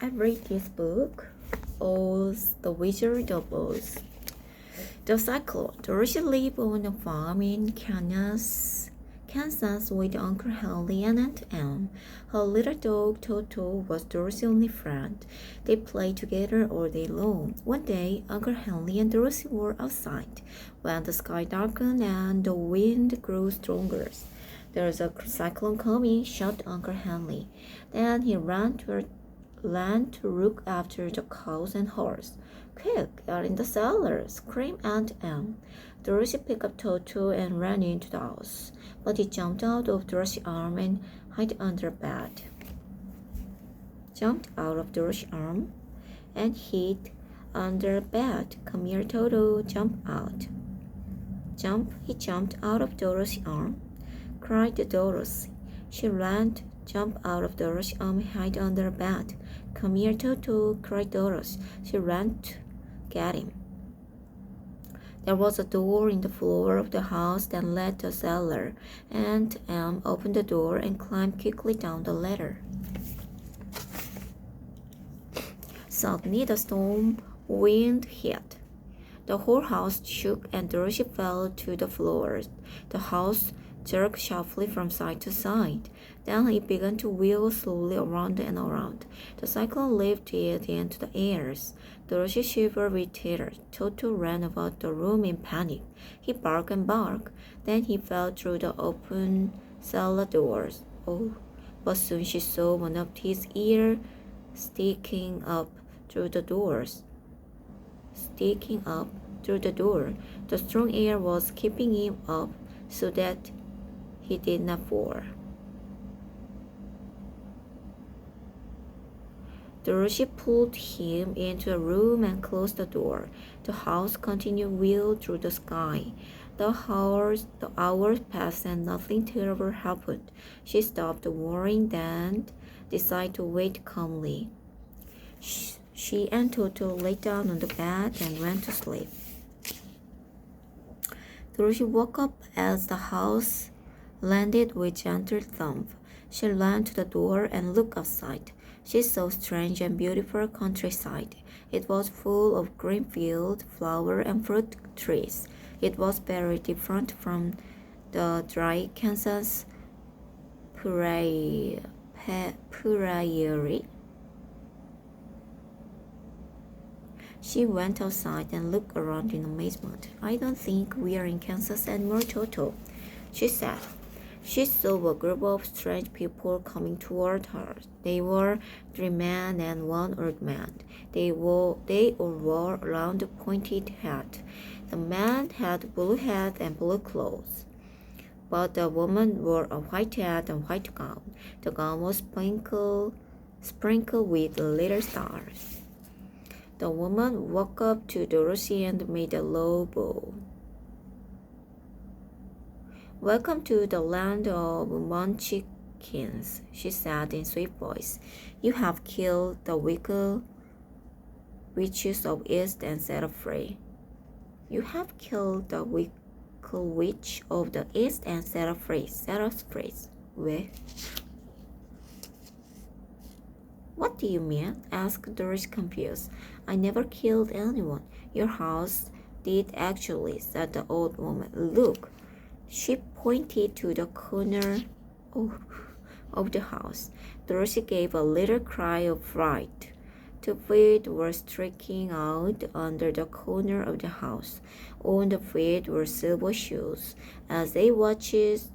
I read this book, Oz, The Wizard of Oz. The cyclone. Dorothy lived on a farm in Kansas with Uncle Henry and Aunt Em. Her little dog Toto was Dorothy's only friend. They played together all day long. One day, Uncle Henry and Dorothy were outside when the sky darkened and the wind grew stronger. "There's a cyclone coming," shouted Uncle Henry. Then he ran to look after the cows and horse. "Quick, out in the cellar!" screamed Aunt Em. Dorothy picked up Toto and ran into the house, but he jumped out of Dorothy's arm and hid under bed. "Come here, Toto, jump out." He jumped out of Dorothy's arm, cried Dorothy. She ran, jumped out of Dorothy's arm and hid under bed. "Come here, Toto," cried Dorothy. She ran to get him. There was a door in the floor of the house that led to the cellar. Aunt Em opened the door and climbed quickly down the ladder. Suddenly, the storm wind hit. The whole house shook and Dorothy fell to the floor. The house jerked sharply from side to side. Then it began to wheel slowly around and around. The cyclone lifted it into the air. Dorothy shivered with terror. Toto ran about the room in panic. He barked and barked. Then he fell through the open cellar doors. Oh! But soon she saw one of his ears sticking up through the door. The strong air was keeping him up so that he did not fall. Dorothy pulled him into a room and closed the door. The house continued wheel through the sky. The hours passed and nothing terrible happened. She stopped worrying, then decided to wait calmly. She and Toto lay down on the bed and went to sleep. Dorothy woke up as the house landed with gentle thump. She ran to the door and looked outside. She saw strange and beautiful countryside. It was full of green fields, flowers, and fruit trees. It was very different from the dry Kansas prairie. She went outside and looked around in amazement. "I don't think we are in Kansas anymore, Toto," she said. She saw a group of strange people coming toward her. They were 3 men and 1 old man. They all wore round pointed hats. The man had blue hat and blue clothes, but the woman wore a white hat and white gown. The gown was sprinkled with little stars. The woman walked up to Dorothy and made a low bow. "Welcome to the land of Munchkins," she said in sweet voice. "You have killed the wicked witches of East and set us free." "You have killed the wicked witch of the East and set us free. Well, what do you mean?" asked Dorothy, confused. "I never killed anyone." "Your house did actually," said the old woman. "Look." She pointed to the corner of the house. Dorothy gave a little cry of fright. 2 feet were sticking out under the corner of the house. On the feet were silver shoes. As they watched,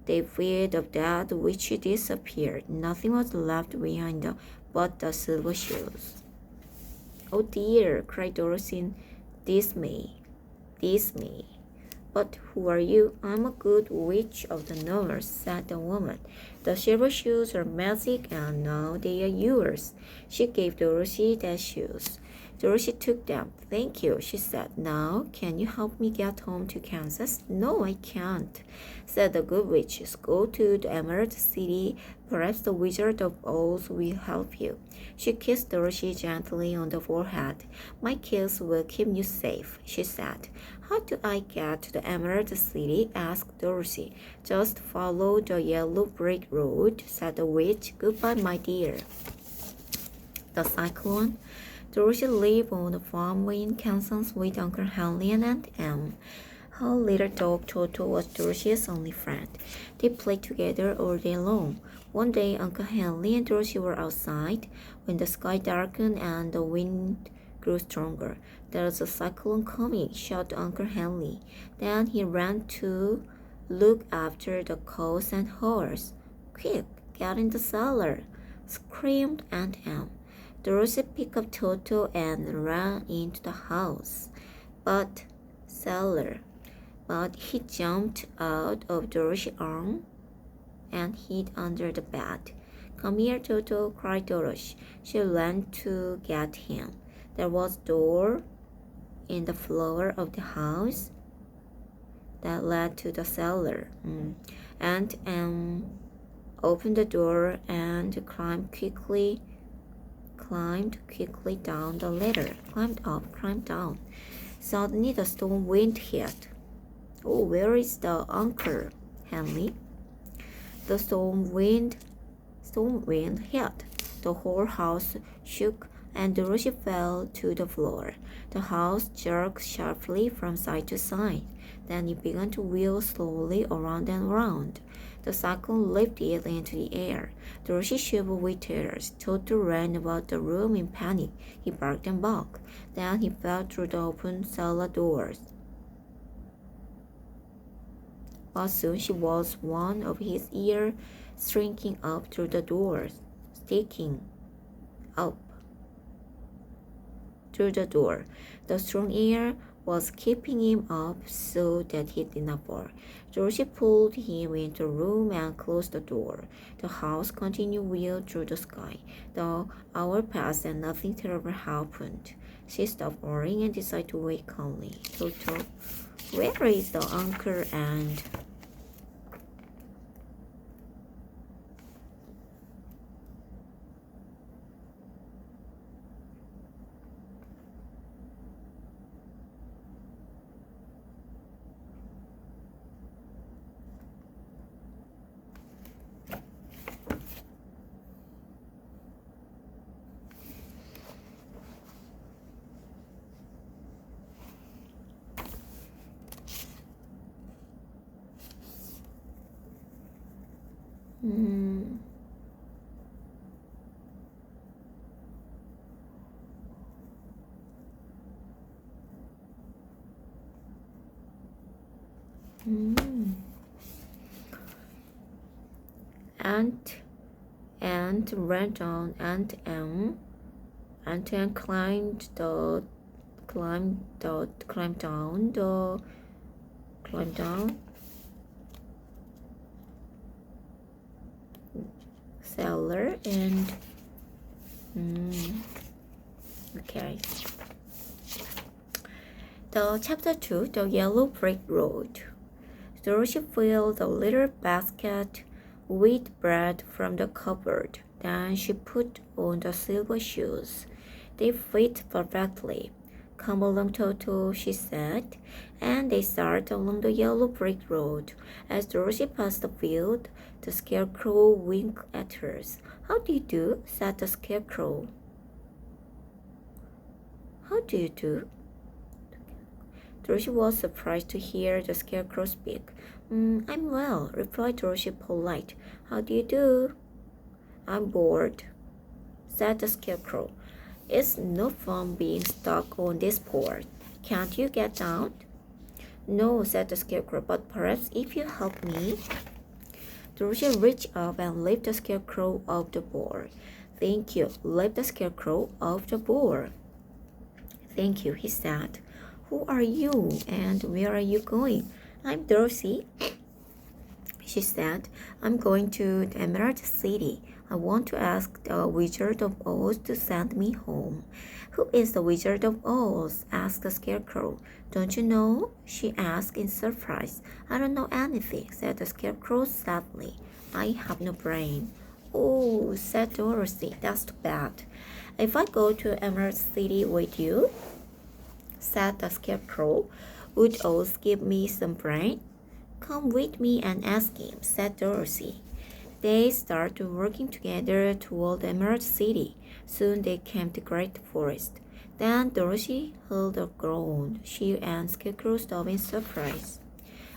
the feet of that witch disappeared. Nothing was left behind but the silver shoes. "Oh dear!" cried Dorothy in dismay. "But who are you?" "I'm a good witch of the north," said the woman. "The silver shoes are magic and now they are yours." She gave Dorothy the shoes. Dorothy took them. "Thank you," she said. "Now, can you help me get home to Kansas?" "No, I can't," said the good witch. "Go to the Emerald City. Perhaps the Wizard of Oz will help you." She kissed Dorothy gently on the forehead. "My kiss will keep you safe," she said. "How do I get to the Emerald City?" asked Dorothy. "Just follow the yellow brick road," said the witch. "Goodbye, my dear." The cyclone. Dorothy lived on a farm in Kansas with Uncle Henry and Aunt Em. Her little dog Toto was Dorothy's only friend. They played together all day long. One day, Uncle Henry and Dorothy were outside when the sky darkened and the wind grew stronger. "There's a cyclone coming," shouted Uncle Henry. Then he ran to look after the cows and horse. "Quick, get in the cellar!" screamed Aunt Em. Dorothy picked up Toto and ran into the house. But he jumped out of Dorothy's arm and hid under the bed. "Come here, Toto," cried Dorothy. She ran to get him. There was a door in the floor of the house that led to the cellar. Aunt Em opened the door and climbed quickly down the ladder. Climbed up, climbed down. Suddenly the storm wind hit. "Oh, where is the Uncle Henry?" The storm wind hit. The whole house shook and Dorothy fell to the floor. The house jerked sharply from side to side. Then it began to wheel slowly around and around. The cyclone lifted into the air. Dorothy shivered with tears. Toto ran about the room in panic. He barked and barked. Then he fell through the open cellar doors. But soon she was one of his ears shrinking up through the doors, sticking up through the door. The strong air was keeping him up so that he did not fall. Dorothy pulled him into the room and closed the door. The house continued wheel through the sky. The hour passed and nothing terrible happened. She stopped worrying and decided to wait calmly. Toto, where is the uncle and Aunt ran down. Aunt Em climbed down cellar and okay. The chapter 2, the yellow brick road. Dorothy filled the little basket with bread from the cupboard. Then she put on the silver shoes. They fit perfectly. "Come along, Toto," she said, and they started along the yellow brick road. As Dorothy passed the field, the scarecrow winked at her. "How do you do?" said the scarecrow. "How do you do?" Dorothy was surprised to hear the scarecrow speak. "I'm well," replied Dorothy polite. "How do you do?" "I'm bored," said the scarecrow. "It's no fun being stuck on this board. Can't you get down?" "No," said the scarecrow, "but perhaps if you help me." Dorothy reached up and lifted the scarecrow off the board. "Thank you." Lift the scarecrow off the board. "Thank you," he said. "Who are you and where are you going?" "I'm Dorothy," she said. "I'm going to the Emerald City. I want to ask the Wizard of Oz to send me home." "Who is the Wizard of Oz?" asked the scarecrow. "Don't you know?" she asked in surprise. "I don't know anything," said the scarecrow sadly. "I have no brain." "Oh," said Dorothy, "that's too bad." "If I go to Emerald City with you," said the scarecrow, "would Oz give me some brain?" "Come with me and ask him," said Dorothy. They started working together toward the Emerald City. Soon they came to great forest. Then Dorothy heard a groan. She and Scarecrow stopped in surprise.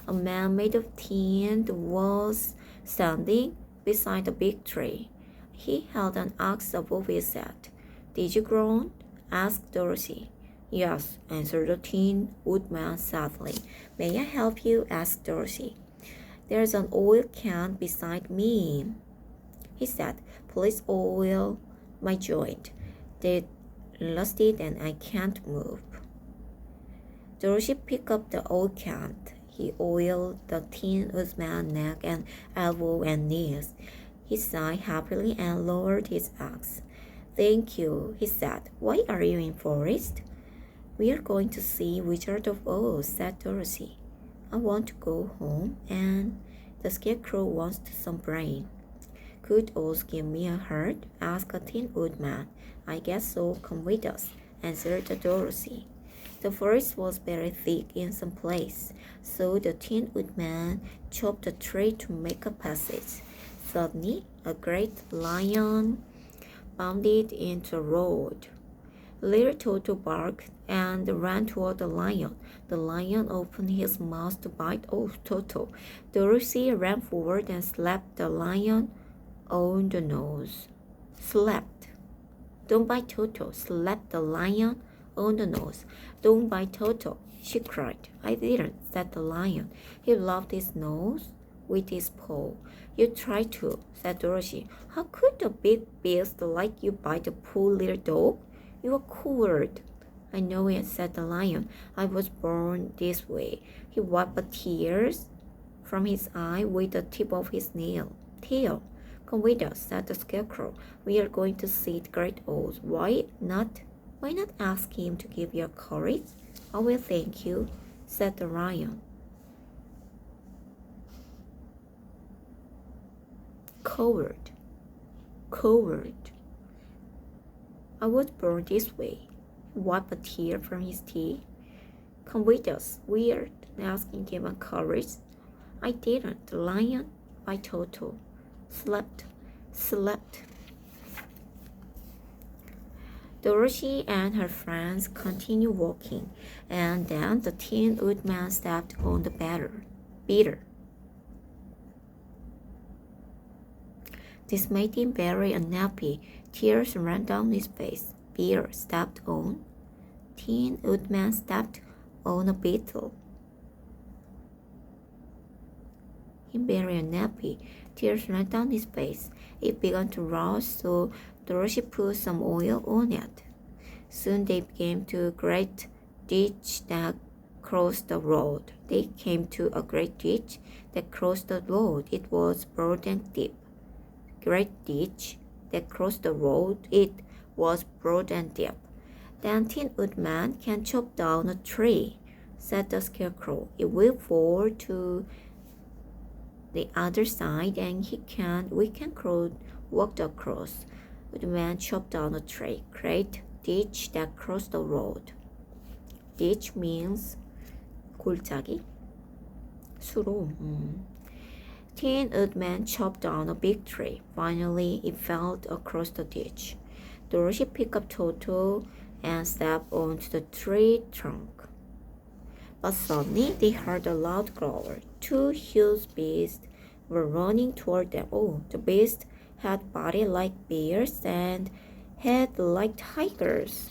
A man made of tin was standing beside a big tree. He held an axe above his head. Did you groan? Asked Dorothy. Yes, answered the Tin Woodman sadly. May I help you? Asked Dorothy. There's an oil can beside me, he said. Please oil my joint. They're rusted and I can't move. Dorothy picked up the oil can. He oiled the Tin Woodman's neck and elbow and knees. He sighed happily and lowered his axe. Thank you, he said. Why are you in forest? We are going to see Wizard of Oz, said Dorothy. I want to go home, and the Scarecrow wants some brain. Could Oz give me a herd? Asked the Tin Woodman. I guess so. Come with us, answered Dorothy. The forest was very thick in some places, so the Tin Woodman chopped a tree to make a passage. Suddenly, a great lion bounded into the road. Little Toto barked and ran toward the lion. The lion opened his mouth to bite Toto. Dorothy ran forward and slapped the lion on the nose. Slapped. Don't bite Toto. Slapped the lion on the nose. Don't bite Toto, she cried. I didn't, said the lion. He rubbed his nose with his paw. You tried to, said Dorothy. How could a big beast like you bite a poor little dog? You are coward. I know it, said the lion. I was born this way. He wiped tears from his eye with the tip of his tail. Come with us, said the Scarecrow. We are going to see the Great Oz. Why not ask him to give you courage? I will, thank you, said the lion. Coward. I was born this way. He wiped a tear from his teeth. Come with us. Weird, asking him courage. I didn't. The lion by Toto. Slept. Dorothy and her friends continued walking, and then the Tin Woodman stepped on the beater. This made him very unhappy. Tears ran down his face. Bear stepped on. Tin Woodman stepped on a beetle. He very unhappy. Tears ran down his face. It began to rust, so Dorothy put some oil on it. Soon they came to a great ditch that crossed the road. They came to a great ditch that crossed the road. It was broad and deep. Great ditch that crossed the road. It was broad and deep. Then Tin Woodman can chop down a tree, said the Scarecrow. It will fall to the other side, and we can walk across. Woodman chopped down a tree. Great ditch that crossed the road. Ditch means 골짜기, 수로. Tin Woodman chopped down a big tree. Finally, it fell across the ditch. Dorothy picked up Toto and stepped onto the tree trunk. But suddenly, they heard a loud growl. Two huge beasts were running toward them. Oh, the beasts had bodies like bears and heads like tigers.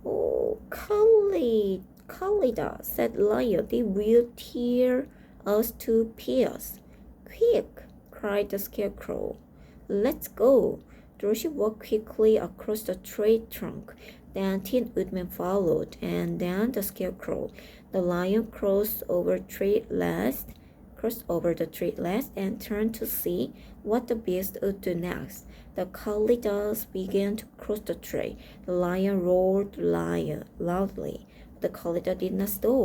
Oh, Khalida, said Lion, they will tear us to pieces. Quick, cried the Scarecrow. Let's go. Dorothy walked quickly across the tree trunk. Then Tin Woodman followed, and then the Scarecrow. The lion crossed over the tree last and turned to see what the beast would do next. The Kalidas began to cross the tree. The lion roared loudly. The Kalida did not stop.